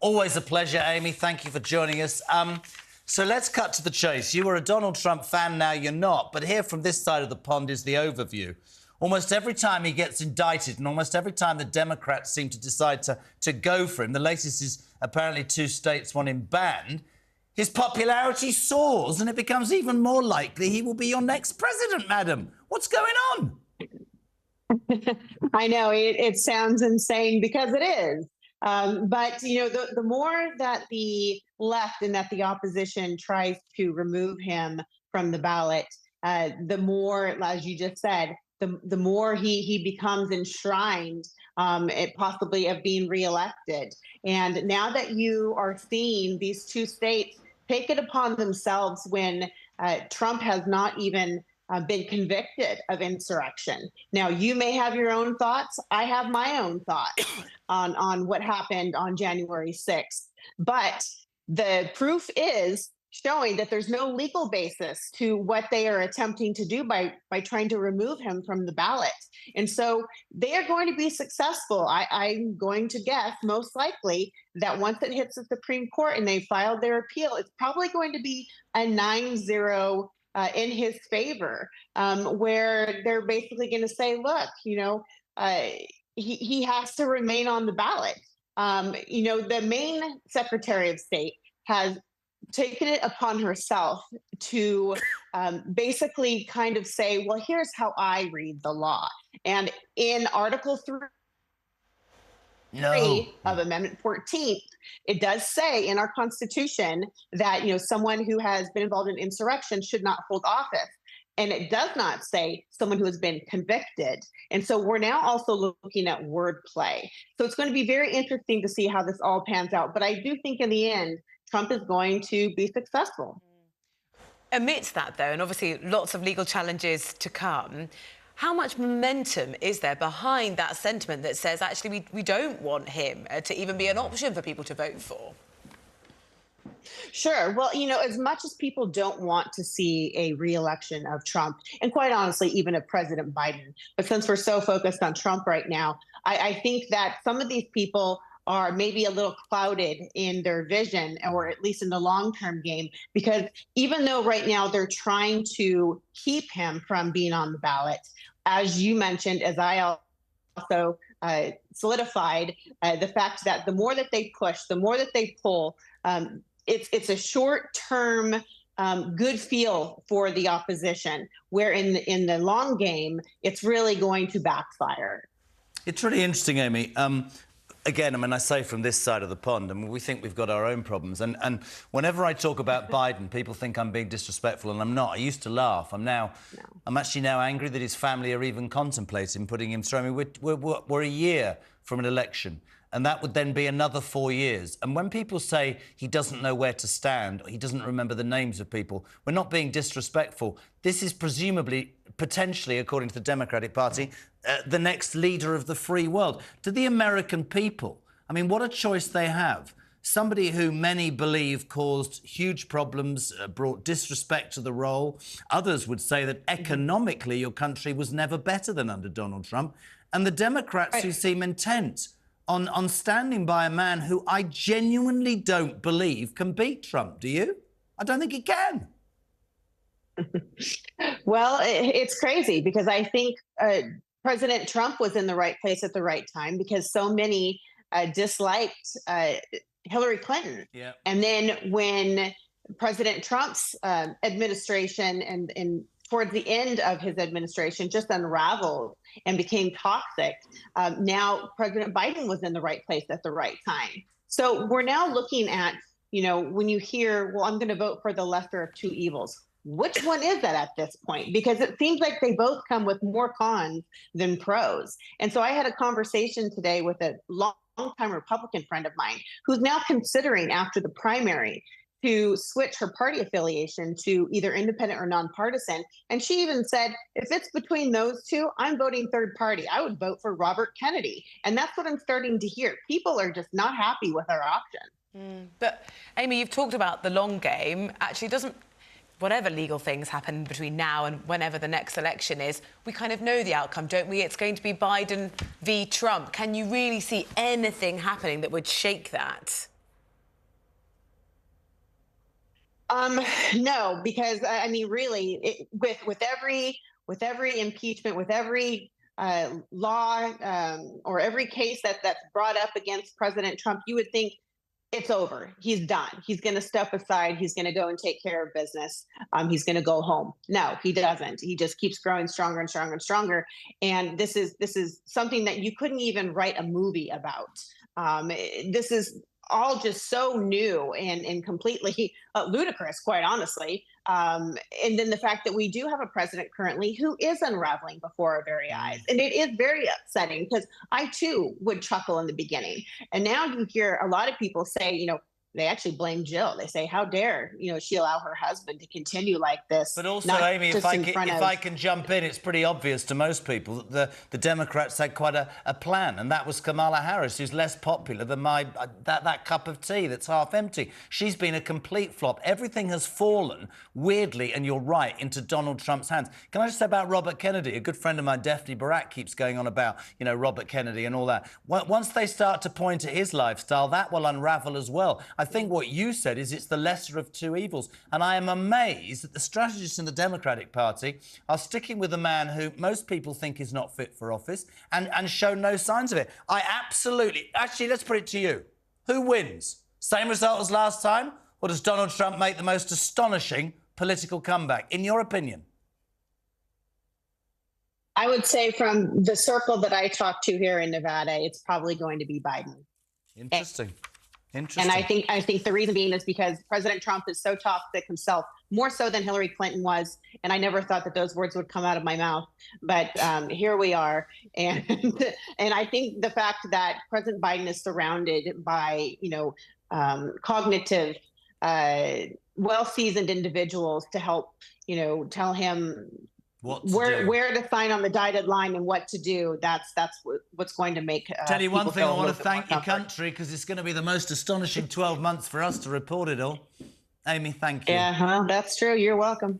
Always a pleasure, Amy. Thank you for joining us. So let's cut to the chase. You were a Donald Trump fan, now you're not. But here from this side of the pond is the overview. Almost every time he gets indicted and almost every time the Democrats seem to decide to go for him, the latest is apparently 2 states want him banned, his popularity soars and it becomes even more likely he will be your next president, madam. What's going on? I know, it sounds insane because it is. But, you know, the more that the left and that the opposition tries to remove him from the ballot, the more, as you just said, the more he becomes enshrined, possibly of being reelected. And now that you are seeing these 2 states take it upon themselves when Trump has not even been convicted of insurrection. Now, you may have your own thoughts. I have my own thoughts on what happened on January 6th. But the proof is showing that there's no legal basis to what they are attempting to do by trying to remove him from the ballot. And so they are going to be successful. I'm going to guess most likely that once it hits the Supreme Court and they filed their appeal, it's probably going to be a 9-0 in his favor, where they're basically going to say, look, you know, he has to remain on the ballot. You know, the Maine Secretary of State has taken it upon herself to basically kind of say, well, here's how I read the law. And in Article 3 of Amendment 14, it does say in our Constitution that, you know, someone who has been involved in insurrection should not hold office. And it does not say someone who has been convicted. And so we're now also looking at wordplay. So it's going to be very interesting to see how this all pans out. But I do think in the end, Trump is going to be successful. Amidst that, though, and obviously lots of legal challenges to come, how much momentum is there behind that sentiment that says, actually, we don't want him to even be an option for people to vote for? Sure. Well, you know, as much as people don't want to see a re-election of Trump, and quite honestly, even of President Biden, but since we're so focused on Trump right now, I think that some of these people are maybe a little clouded in their vision, or at least in the long-term game, because even though right now they're trying to keep him from being on the ballot, as you mentioned, as I also solidified, the fact that the more that they push, the more that they pull, it's a short-term good feel for the opposition, where in the long game, it's really going to backfire. It's really interesting, Amy. Again, I mean, I say from this side of the pond, I mean, we think we've got our own problems. And whenever I talk about Biden, people think I'm being disrespectful, and I'm not. I used to laugh. I'm actually now angry that his family are even contemplating putting him through. I mean, we're a year from an election, and that would then be another 4 years. And when people say he doesn't know where to stand, or he doesn't remember the names of people, we're not being disrespectful. This is presumably, potentially, according to the Democratic Party, the next leader of the free world. To the American people, I mean, what a choice they have. Somebody who many believe caused huge problems, brought disrespect to the role. Others would say that economically your country was never better than under Donald Trump. And the Democrats who seem intent on standing by a man who I genuinely don't believe can beat Trump. Do you? I don't think he can. Well, it's crazy because I think President Trump was in the right place at the right time, because so many disliked Hillary Clinton. Yeah. And then when President Trump's administration and towards the end of his administration just unraveled and became toxic, now President Biden was in the right place at the right time. So we're now looking at, you know, when you hear, well, I'm going to vote for the lesser of 2 evils. Which one is that at this point? Because it seems like they both come with more cons than pros. And so I had a conversation today with a longtime Republican friend of mine who's now considering, after the primary, to switch her party affiliation to either independent or nonpartisan. And she even said, if it's between those 2, I'm voting third party. I would vote for Robert Kennedy. And that's what I'm starting to hear. People are just not happy with our option. But, Amy, you've talked about the long game. Actually, doesn't... Whatever legal things happen between now and whenever the next election is, we kind of know the outcome, don't we? It's going to be Biden v. Trump. Can you really see anything happening that would shake that? No, because I mean, really, with every impeachment, with every law or every case that's brought up against President Trump, you would think it's over. He's done. He's going to step aside. He's going to go and take care of business. He's going to go home. No, he doesn't. He just keeps growing stronger and stronger and stronger. And this is something that you couldn't even write a movie about. This is all just so new and completely ludicrous, quite honestly. And then the fact that we do have a president currently who is unraveling before our very eyes. And it is very upsetting because I too would chuckle in the beginning. And now you hear a lot of people say, they actually blame Jill. They say, how dare, she allow her husband to continue like this. But also, Amy, if I can jump in, it's pretty obvious to most people that the Democrats had quite a plan, and that was Kamala Harris, who's less popular than that cup of tea that's half empty. She's been a complete flop. Everything has fallen, weirdly, and you're right, into Donald Trump's hands. Can I just say about Robert Kennedy? A good friend of mine, Daphne Barak, keeps going on about, Robert Kennedy and all that. Once they start to point at his lifestyle, that will unravel as well. I think what you said is it's the lesser of two evils. And I am amazed that the strategists in the Democratic Party are sticking with a man who most people think is not fit for office and show no signs of it. Actually, let's put it to you. Who wins? Same result as last time? Or does Donald Trump make the most astonishing political comeback, in your opinion? I would say from the circle that I talk to here in Nevada, it's probably going to be Biden. Interesting. And I think the reason being is because President Trump is so toxic himself, more so than Hillary Clinton was. And I never thought that those words would come out of my mouth. But here we are. And I think the fact that President Biden is surrounded by, cognitive, well-seasoned individuals to help, tell him where to sign on the dotted line and what to do. That's what's going to make tell you one thing, I want to thank your country, because it's going to be the most astonishing 12 months for us to report it all. Amy, thank you. Yeah, well, that's true. You're welcome.